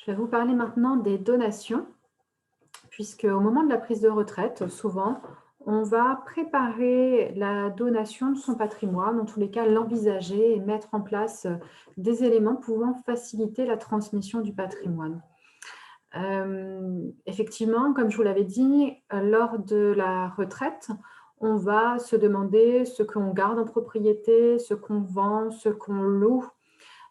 Je vais vous parler maintenant des donations, puisque au moment de la prise de retraite, souvent, on va préparer la donation de son patrimoine, en tous les cas l'envisager et mettre en place des éléments pouvant faciliter la transmission du patrimoine. Effectivement, comme je vous l'avais dit, lors de la retraite, on va se demander ce qu'on garde en propriété, ce qu'on vend, ce qu'on loue.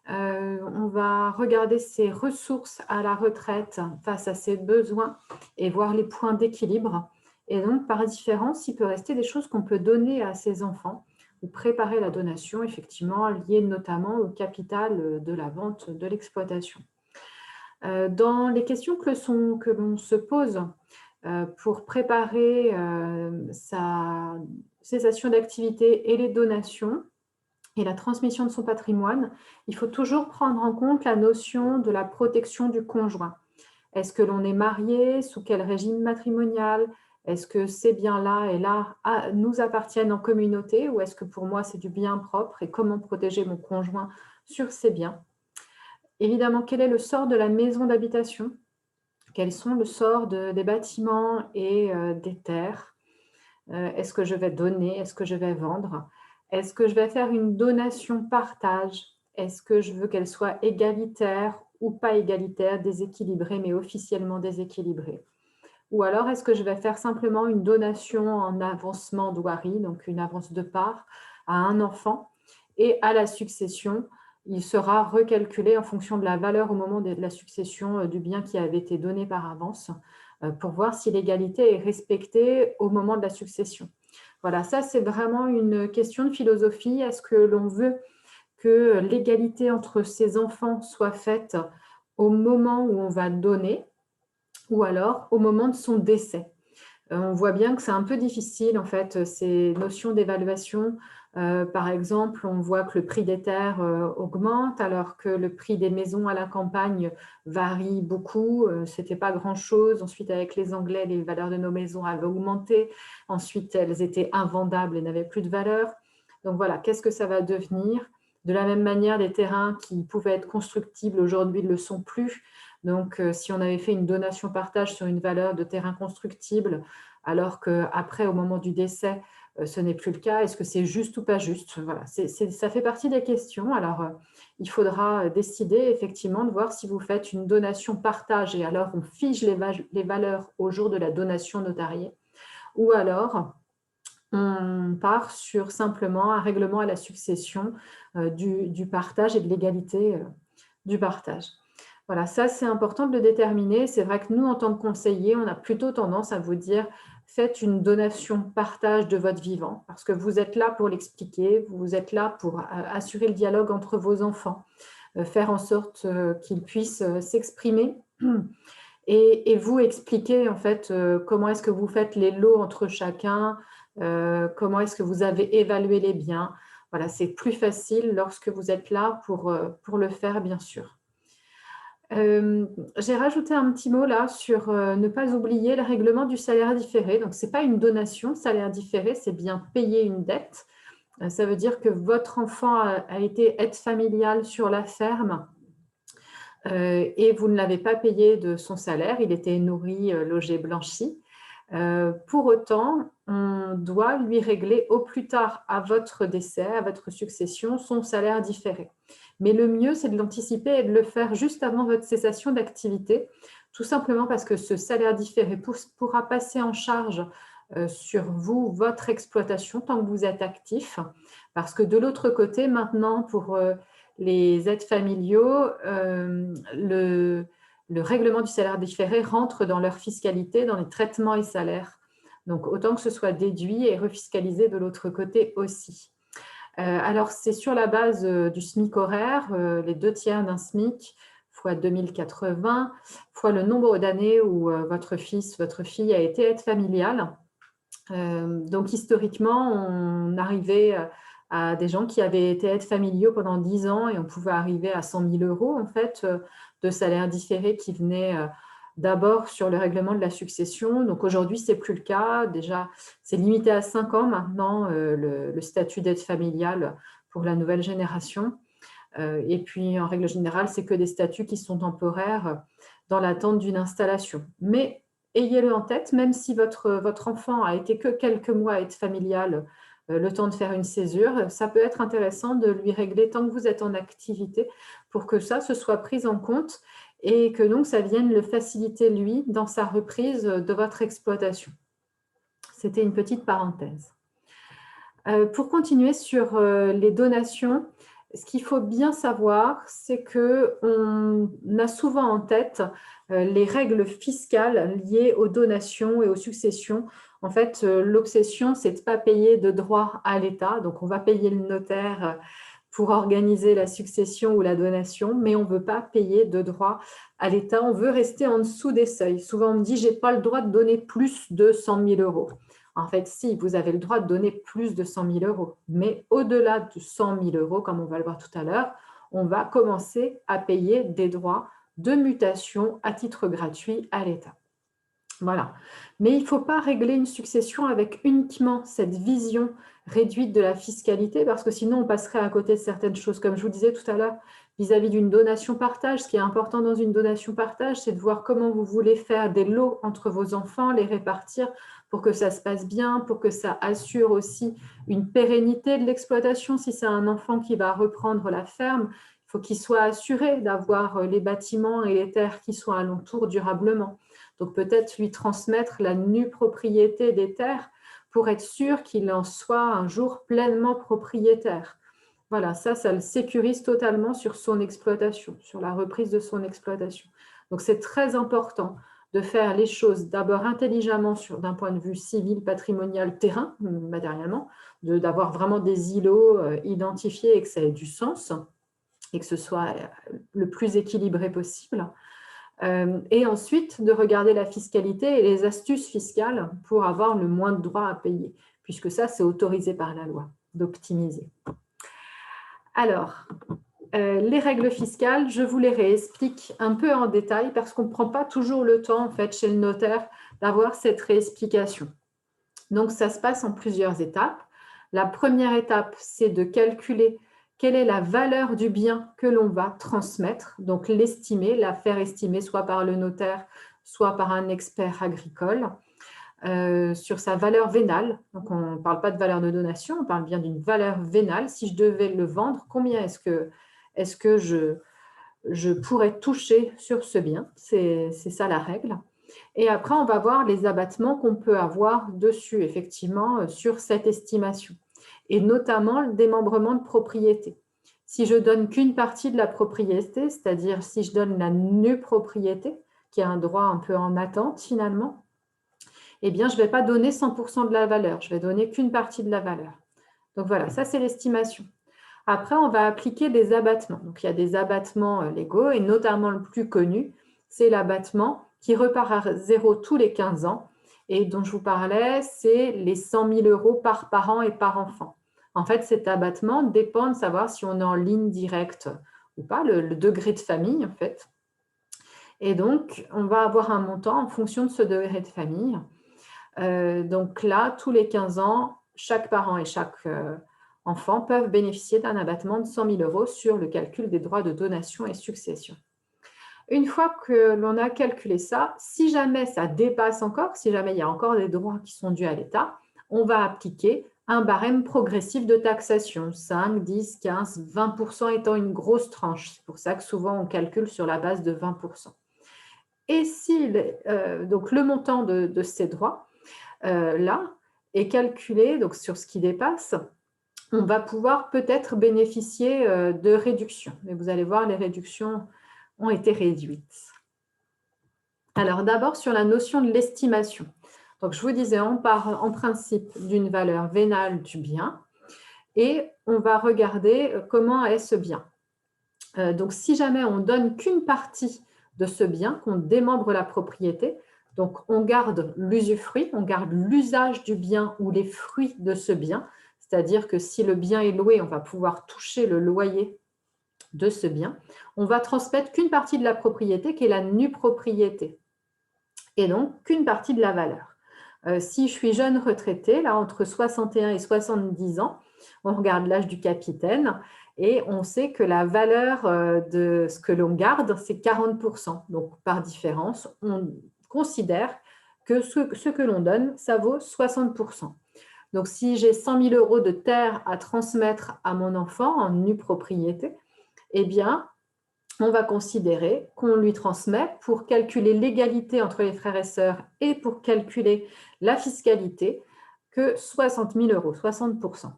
On va regarder ses ressources à la retraite face à ses besoins et voir les points d'équilibre. Et donc, par différence, il peut rester des choses qu'on peut donner à ses enfants ou préparer la donation, effectivement, liée notamment au capital de la vente de l'exploitation. Dans les questions que l'on se pose pour préparer sa cessation d'activité et les donations, et la transmission de son patrimoine, il faut toujours prendre en compte la notion de la protection du conjoint. Est-ce que l'on est marié? Sous quel régime matrimonial? Est-ce que ces biens-là et là nous appartiennent en communauté ou est-ce que pour moi c'est du bien propre et comment protéger mon conjoint sur ces biens? Évidemment, quel est le sort de la maison d'habitation? Quels sont le sort des bâtiments et des terres? Est-ce que je vais donner? Est-ce que je vais vendre? Est-ce que je vais faire une donation partage? Est-ce que je veux qu'elle soit égalitaire ou pas égalitaire, déséquilibrée, mais officiellement déséquilibrée? Ou alors, est-ce que je vais faire simplement une donation en avancement d'ouari, donc une avance de part à un enfant, et à la succession, il sera recalculé en fonction de la valeur au moment de la succession du bien qui avait été donné par avance, pour voir si l'égalité est respectée au moment de la succession. Voilà, ça c'est vraiment une question de philosophie. Est-ce que l'on veut que l'égalité entre ses enfants soit faite au moment où on va donner ou alors au moment de son décès? On voit bien que c'est un peu difficile, en fait, ces notions d'évaluation. Par exemple, on voit que le prix des terres augmente alors que le prix des maisons à la campagne varie beaucoup. C'était pas grand-chose. Ensuite, avec les Anglais, les valeurs de nos maisons avaient augmenté. Ensuite, elles étaient invendables et n'avaient plus de valeur. Donc voilà, qu'est-ce que ça va devenir? De la même manière, des terrains qui pouvaient être constructibles aujourd'hui ne le sont plus. Donc, si on avait fait une donation partage sur une valeur de terrain constructible, alors qu'après, au moment du décès, ce n'est plus le cas. Est-ce que c'est juste ou pas juste? Voilà, ça fait partie des questions. Alors, il faudra décider effectivement de voir si vous faites une donation partage et alors on fige les valeurs au jour de la donation notariée ou alors on part sur simplement un règlement à la succession du partage et de l'égalité du partage. Voilà, ça c'est important de le déterminer. C'est vrai que nous, en tant que conseillers, on a plutôt tendance à vous dire faites une donation partage de votre vivant parce que vous êtes là pour l'expliquer, vous êtes là pour assurer le dialogue entre vos enfants, faire en sorte qu'ils puissent s'exprimer et vous expliquer en fait comment est-ce que vous faites les lots entre chacun, comment est-ce que vous avez évalué les biens. Voilà, c'est plus facile lorsque vous êtes là pour le faire, bien sûr. J'ai rajouté un petit mot là sur ne pas oublier le règlement du salaire différé. Donc, ce n'est pas une donation, salaire différé, c'est bien payer une dette. Ça veut dire que votre enfant a été aide familiale sur la ferme et vous ne l'avez pas payé de son salaire, il était nourri, logé, blanchi. Pour autant, on doit lui régler au plus tard à votre décès, à votre succession, son salaire différé. Mais le mieux, c'est de l'anticiper et de le faire juste avant votre cessation d'activité, tout simplement parce que ce salaire différé pourra passer en charge sur vous, votre exploitation, tant que vous êtes actif. Parce que de l'autre côté, maintenant, pour les aides familiaux, le règlement du salaire différé rentre dans leur fiscalité, dans les traitements et salaires. Donc, autant que ce soit déduit et refiscalisé de l'autre côté aussi. Alors, c'est sur la base du SMIC horaire, les 2/3 d'un SMIC fois 2080, fois le nombre d'années où votre fils, votre fille a été aide familiale. Donc, historiquement, on arrivait à des gens qui avaient été aides familiaux pendant 10 ans et on pouvait arriver à 100 000 euros en fait, de salaire différé qui venait d'abord sur le règlement de la succession. Donc, aujourd'hui, ce n'est plus le cas. Déjà, c'est limité à 5 ans maintenant, le statut d'aide familiale pour la nouvelle génération. Et puis, en règle générale, c'est que des statuts qui sont temporaires dans l'attente d'une installation. Mais ayez-le en tête, même si votre enfant a été que quelques mois à être familial, le temps de faire une césure, ça peut être intéressant de lui régler tant que vous êtes en activité pour que ça se soit pris en compte et que donc ça vienne le faciliter, lui, dans sa reprise de votre exploitation. C'était une petite parenthèse. Pour continuer sur les donations, ce qu'il faut bien savoir, c'est qu'on a souvent en tête les règles fiscales liées aux donations et aux successions. En fait, l'obsession, c'est de ne pas payer de droits à l'État. Donc, on va payer le notaire pour organiser la succession ou la donation, mais on ne veut pas payer de droits à l'État. On veut rester en dessous des seuils. Souvent, on me dit, je n'ai pas le droit de donner plus de 100 000 euros. En fait, si, vous avez le droit de donner plus de 100 000 euros. Mais au-delà de 100 000 euros, comme on va le voir tout à l'heure, on va commencer à payer des droits de mutation à titre gratuit à l'État. Voilà. Mais il ne faut pas régler une succession avec uniquement cette vision réduite de la fiscalité, parce que sinon on passerait à côté de certaines choses. Comme je vous disais tout à l'heure, vis-à-vis d'une donation-partage, ce qui est important dans une donation-partage, c'est de voir comment vous voulez faire des lots entre vos enfants, les répartir pour que ça se passe bien, pour que ça assure aussi une pérennité de l'exploitation. Si c'est un enfant qui va reprendre la ferme, il faut qu'il soit assuré d'avoir les bâtiments et les terres qui sont alentour durablement. Donc peut-être lui transmettre la nue propriété des terres pour être sûr qu'il en soit un jour pleinement propriétaire. Voilà, ça le sécurise totalement sur son exploitation, sur la reprise de son exploitation. Donc c'est très important de faire les choses d'abord intelligemment d'un point de vue civil, patrimonial, terrain, matériellement, d'avoir vraiment des îlots identifiés et que ça ait du sens et que ce soit le plus équilibré possible. Et ensuite, de regarder la fiscalité et les astuces fiscales pour avoir le moins de droits à payer, puisque ça, c'est autorisé par la loi, d'optimiser. Alors, les règles fiscales, je vous les réexplique un peu en détail parce qu'on ne prend pas toujours le temps, en fait, chez le notaire, d'avoir cette réexplication. Donc, ça se passe en plusieurs étapes. La première étape, c'est de calculer quelle est la valeur du bien que l'on va transmettre, donc l'estimer, la faire estimer soit par le notaire, soit par un expert agricole, sur sa valeur vénale. Donc, on ne parle pas de valeur de donation, on parle bien d'une valeur vénale. Si je devais le vendre, combien est-ce que je pourrais toucher sur ce bien? C'est ça la règle. Et après, on va voir les abattements qu'on peut avoir dessus, effectivement, sur cette estimation. Et notamment le démembrement de propriété. Si je donne qu'une partie de la propriété, c'est-à-dire si je donne la nue propriété, qui est un droit un peu en attente finalement, eh bien, je ne vais pas donner 100% de la valeur, je vais donner qu'une partie de la valeur. Donc voilà, ça c'est l'estimation. Après, on va appliquer des abattements. Donc il y a des abattements légaux et notamment le plus connu, c'est l'abattement qui repart à zéro tous les 15 ans et dont je vous parlais, c'est les 100 000 euros par parent et par enfant. En fait, cet abattement dépend de savoir si on est en ligne directe ou pas, le degré de famille en fait. Et donc, on va avoir un montant en fonction de ce degré de famille. Donc là, tous les 15 ans, chaque parent et chaque enfants peuvent bénéficier d'un abattement de 100 000 euros sur le calcul des droits de donation et succession. Une fois que l'on a calculé ça, si jamais ça dépasse encore, si jamais il y a encore des droits qui sont dus à l'État, on va appliquer un barème progressif de taxation, 5, 10, 15, 20% étant une grosse tranche. C'est pour ça que souvent on calcule sur la base de 20%. Et si donc le montant de ces droits là est calculé donc sur ce qui dépasse, on va pouvoir peut-être bénéficier de réductions. Mais vous allez voir, les réductions ont été réduites. Alors d'abord sur la notion de l'estimation. Donc je vous disais, on part en principe d'une valeur vénale du bien et on va regarder comment est ce bien. Donc si jamais on donne qu'une partie de ce bien, qu'on démembre la propriété, donc on garde l'usufruit, on garde l'usage du bien ou les fruits de ce bien, c'est-à-dire que si le bien est loué, on va pouvoir toucher le loyer de ce bien. On va transmettre qu'une partie de la propriété qui est la nue propriété et donc qu'une partie de la valeur. Si je suis jeune retraité, là entre 61 et 70 ans, on regarde l'âge du capitaine, Et on sait que la valeur de ce que l'on garde, c'est 40%. Donc, par différence, on considère que ce que l'on donne, ça vaut 60%. Donc, si j'ai 100 000 euros de terre à transmettre à mon enfant en nue propriété, eh bien, on va considérer qu'on lui transmet pour calculer l'égalité entre les frères et sœurs et pour calculer la fiscalité que 60 000 euros, 60%.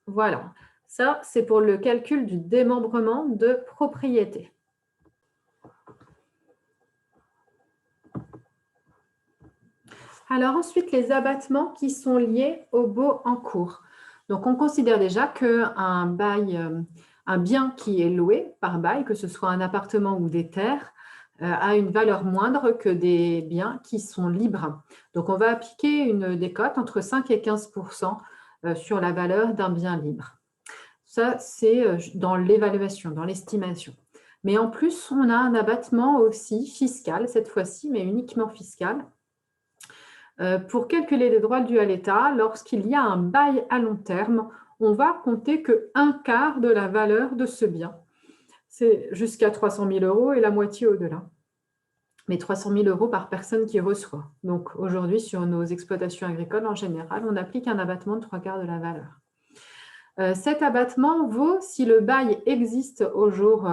Voilà, ça c'est pour le calcul du démembrement de propriété. Alors ensuite, les abattements qui sont liés au baux en cours. Donc on considère déjà qu'un bail, un bien qui est loué par bail, que ce soit un appartement ou des terres, a une valeur moindre que des biens qui sont libres. Donc on va appliquer une décote entre 5 et 15% sur la valeur d'un bien libre. Ça, c'est dans l'évaluation, dans l'estimation. Mais en plus, on a un abattement aussi fiscal, cette fois-ci, mais uniquement fiscal, pour calculer les droits dus à l'État. Lorsqu'il y a un bail à long terme, on va compter qu'un quart de la valeur de ce bien. C'est jusqu'à 300 000 euros et la moitié au-delà. Mais 300 000 euros par personne qui reçoit. Donc aujourd'hui, sur nos exploitations agricoles, en général, on applique un abattement de 3 quarts de la valeur. Cet abattement vaut si le bail existe au jour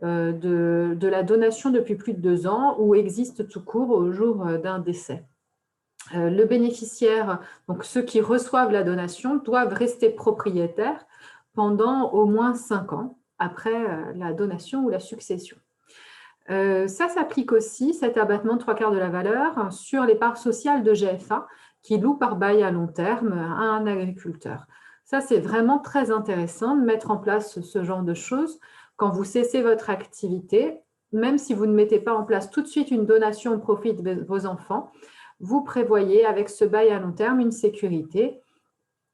de la donation depuis plus de 2 ans ou existe tout court au jour d'un décès. Le bénéficiaire, donc ceux qui reçoivent la donation, doivent rester propriétaires pendant au moins 5 ans après la donation ou la succession. Ça s'applique aussi, cet abattement de 3 quarts de la valeur, sur les parts sociales de GFA qui louent par bail à long terme à un agriculteur. Ça, c'est vraiment très intéressant de mettre en place ce genre de choses. Quand vous cessez votre activité, même si vous ne mettez pas en place tout de suite une donation au profit de vos enfants, vous prévoyez avec ce bail à long terme une sécurité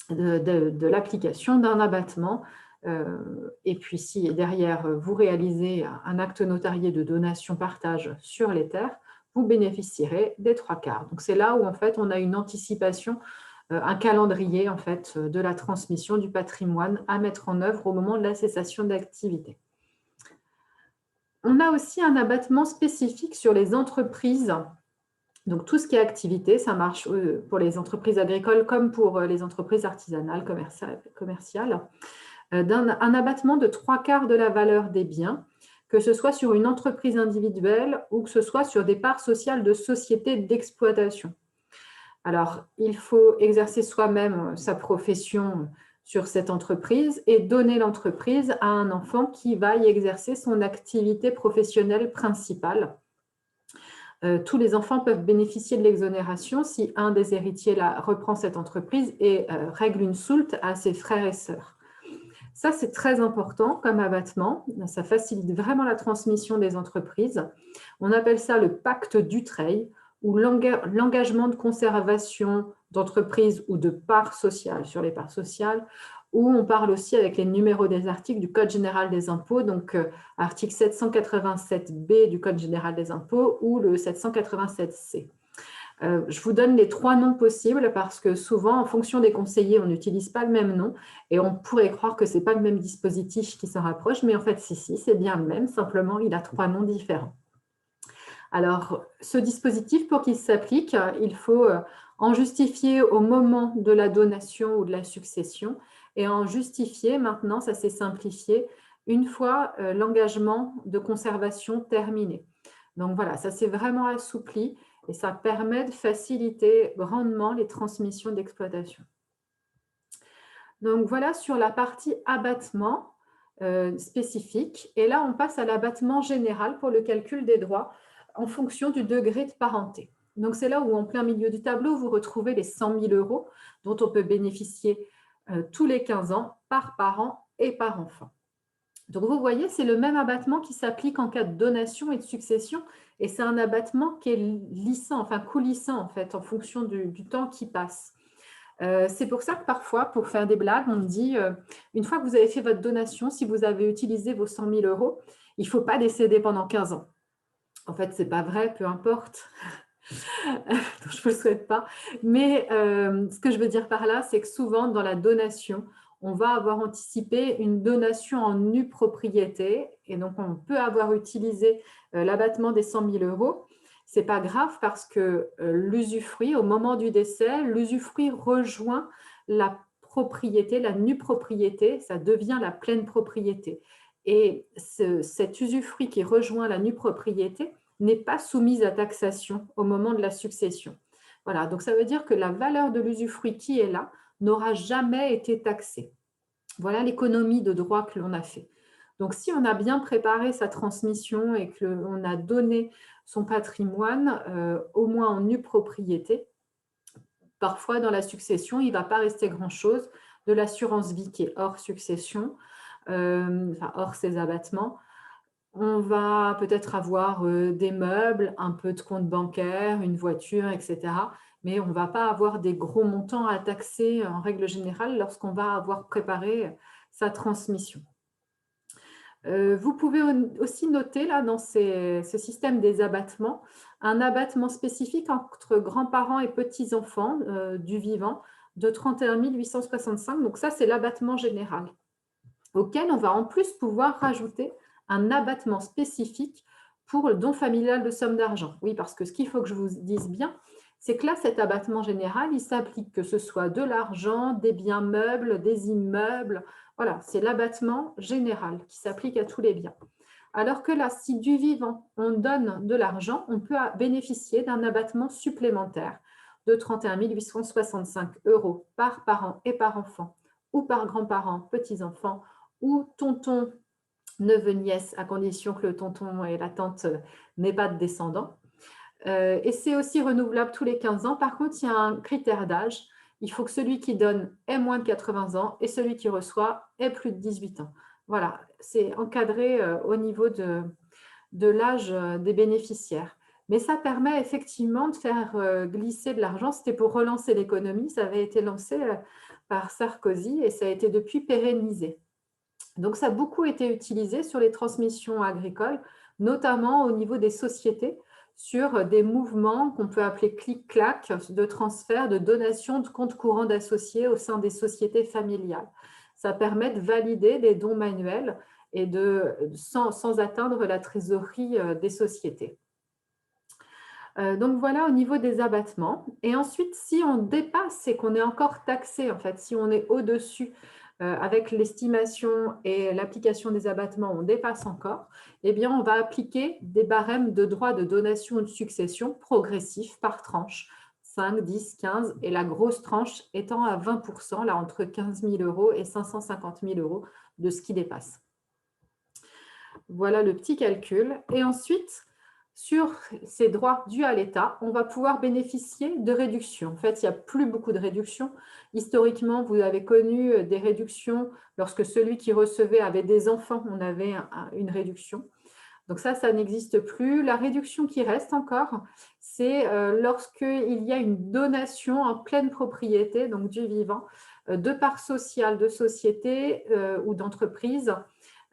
de l'application d'un abattement. Et puis si derrière vous réalisez un acte notarié de donation-partage sur les terres, vous bénéficierez des 3 quarts. Donc c'est là où en fait on a une anticipation, un calendrier en fait de la transmission du patrimoine à mettre en œuvre au moment de la cessation d'activité. On a aussi un abattement spécifique sur les entreprises. Donc, tout ce qui est activité, ça marche pour les entreprises agricoles comme pour les entreprises artisanales, commerciales. Un abattement de 3 quarts de la valeur des biens, que ce soit sur une entreprise individuelle ou que ce soit sur des parts sociales de sociétés d'exploitation. Alors, il faut exercer soi-même sa profession sur cette entreprise et donner l'entreprise à un enfant qui va y exercer son activité professionnelle principale. Tous les enfants peuvent bénéficier de l'exonération si un des héritiers reprend cette entreprise et règle une soulte à ses frères et sœurs. Ça, c'est très important comme abattement. Ça facilite vraiment la transmission des entreprises. On appelle ça le pacte Dutreil ou l'engagement de conservation d'entreprises ou de parts sociales sur les parts sociales, où on parle aussi avec les numéros des articles du Code général des impôts, donc article 787B du Code général des impôts ou le 787C. Je vous donne les 3 noms possibles parce que souvent, en fonction des conseillers, on n'utilise pas le même nom et on pourrait croire que ce n'est pas le même dispositif qui s'en rapproche, mais en fait, si, c'est bien le même, simplement, il a 3 noms différents. Alors, ce dispositif, pour qu'il s'applique, il faut en justifier au moment de la donation ou de la succession et en justifier, maintenant, ça s'est simplifié, une fois l'engagement de conservation terminé. Donc voilà, ça s'est vraiment assoupli et ça permet de faciliter grandement les transmissions d'exploitation. Donc voilà sur la partie abattement spécifique. Et là, on passe à l'abattement général pour le calcul des droits en fonction du degré de parenté. Donc c'est là où, en plein milieu du tableau, vous retrouvez les 100 000 euros dont on peut bénéficier tous les 15 ans par parent et par enfant. Donc, vous voyez, c'est le même abattement qui s'applique en cas de donation et de succession. Et c'est un abattement qui est lissant, enfin coulissant en fait, en fonction du temps qui passe. C'est pour ça que parfois, pour faire des blagues, on me dit, une fois que vous avez fait votre donation, si vous avez utilisé vos 100 000 euros, il ne faut pas décéder pendant 15 ans. En fait, ce n'est pas vrai, peu importe. Je ne vous le souhaite pas. Mais ce que je veux dire par là, c'est que souvent, dans la donation, on va avoir anticipé une donation en nue propriété et donc on peut avoir utilisé l'abattement des 100 000 euros. Ce n'est pas grave parce que l'usufruit, au moment du décès, l'usufruit rejoint la propriété, la nue propriété, ça devient la pleine propriété. Et cet usufruit qui rejoint la nue propriété n'est pas soumise à taxation au moment de la succession. Voilà, donc ça veut dire que la valeur de l'usufruit qui est là n'aura jamais été taxée. Voilà l'économie de droit que l'on a fait. Donc, si on a bien préparé sa transmission et que l'on a donné son patrimoine, au moins en nue propriété, parfois dans la succession, il ne va pas rester grand-chose de l'assurance vie qui est hors succession, enfin hors ces abattements. On va peut-être avoir des meubles, un peu de compte bancaire, une voiture, etc. Mais on ne va pas avoir des gros montants à taxer en règle générale lorsqu'on va avoir préparé sa transmission. Vous pouvez aussi noter là dans ce système des abattements, un abattement spécifique entre grands-parents et petits-enfants du vivant de 31 865. Donc ça, c'est l'abattement général, auquel on va en plus pouvoir rajouter un abattement spécifique pour le don familial de somme d'argent. Oui, parce que ce qu'il faut que je vous dise bien, c'est que là, cet abattement général, il s'applique que ce soit de l'argent, des biens meubles, des immeubles. Voilà, c'est l'abattement général qui s'applique à tous les biens. Alors que là, si du vivant, on donne de l'argent, on peut bénéficier d'un abattement supplémentaire de 31 865 euros par parent et par enfant, ou par grands-parents, petits-enfants, ou tonton, neveu, nièce, à condition que le tonton et la tante n'aient pas de descendants. Et c'est aussi renouvelable tous les 15 ans. Par contre, il y a un critère d'âge. Il faut que celui qui donne ait moins de 80 ans et celui qui reçoit ait plus de 18 ans. Voilà, c'est encadré au niveau de l'âge des bénéficiaires. Mais ça permet effectivement de faire glisser de l'argent. C'était pour relancer l'économie. Ça avait été lancé par Sarkozy et ça a été depuis pérennisé. Donc, ça a beaucoup été utilisé sur les transmissions agricoles, notamment au niveau des sociétés, sur des mouvements qu'on peut appeler clic-clac, de transfert, de donation de comptes courants d'associés au sein des sociétés familiales. Ça permet de valider des dons manuels et sans atteindre la trésorerie des sociétés. Donc voilà au niveau des abattements. Et ensuite, si on dépasse et qu'on est encore taxé, en fait, si on est au-dessus avec l'estimation et l'application des abattements, on dépasse encore, eh bien, on va appliquer des barèmes de droits de donation ou de succession progressifs par tranche, 5, 10, 15, et la grosse tranche étant à 20%, là, entre 15 000 euros et 550 000 euros de ce qui dépasse. Voilà le petit calcul. Et ensuite, sur ces droits dus à l'État, on va pouvoir bénéficier de réductions. En fait, il n'y a plus beaucoup de réductions. Historiquement, vous avez connu des réductions lorsque celui qui recevait avait des enfants, on avait une réduction. Donc ça n'existe plus. La réduction qui reste encore, c'est lorsqu'il y a une donation en pleine propriété, donc du vivant, de parts sociales de société ou d'entreprise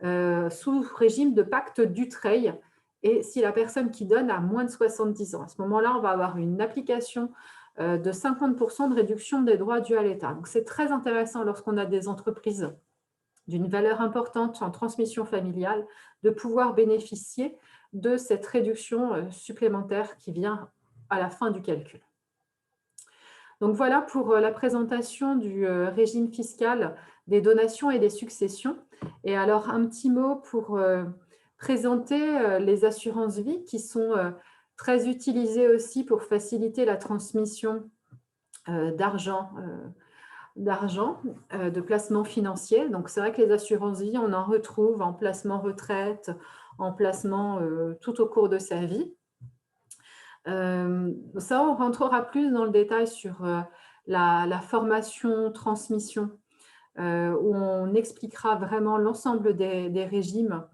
sous régime de pacte Dutreil, et si la personne qui donne a moins de 70 ans. À ce moment-là, on va avoir une application de 50% de réduction des droits dus à l'État. Donc, c'est très intéressant lorsqu'on a des entreprises d'une valeur importante en transmission familiale de pouvoir bénéficier de cette réduction supplémentaire qui vient à la fin du calcul. Donc, voilà pour la présentation du régime fiscal des donations et des successions. Et alors, un petit mot pour présenter les assurances vie qui sont très utilisées aussi pour faciliter la transmission d'argent, de placement financier. Donc, c'est vrai que les assurances vie, on en retrouve en placement retraite, en placement tout au cours de sa vie. Ça, on rentrera plus dans le détail sur la formation transmission, où on expliquera vraiment l'ensemble des régimes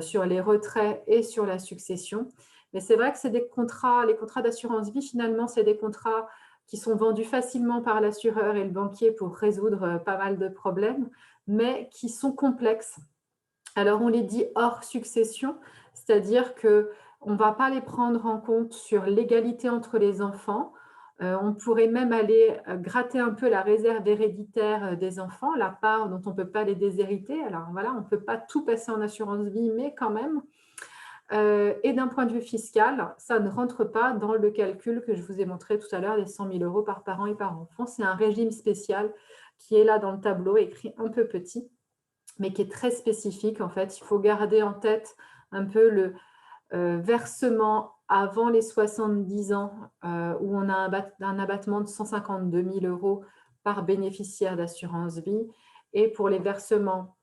sur les retraits et sur la succession. Mais c'est vrai que c'est des contrats, les contrats d'assurance vie, finalement, c'est des contrats qui sont vendus facilement par l'assureur et le banquier pour résoudre pas mal de problèmes, mais qui sont complexes. Alors, on les dit hors succession, c'est-à-dire qu'on ne va pas les prendre en compte sur l'égalité entre les enfants, On pourrait même aller gratter un peu la réserve héréditaire des enfants, la part dont on ne peut pas les déshériter. Alors voilà, on ne peut pas tout passer en assurance vie, mais quand même. Et d'un point de vue fiscal, ça ne rentre pas dans le calcul que je vous ai montré tout à l'heure, les 100 000 euros par parent et par enfant. C'est un régime spécial qui est là dans le tableau, écrit un peu petit, mais qui est très spécifique. En fait, il faut garder en tête un peu le versement avant les 70 ans, où on a un abattement de 152 000 euros par bénéficiaire d'assurance vie. Et pour les versements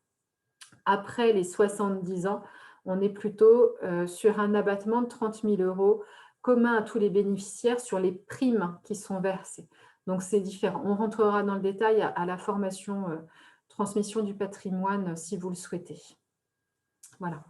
après les 70 ans, on est plutôt sur un abattement de 30 000 euros commun à tous les bénéficiaires sur les primes qui sont versées. Donc, c'est différent. On rentrera dans le détail à la formation transmission du patrimoine si vous le souhaitez. Voilà.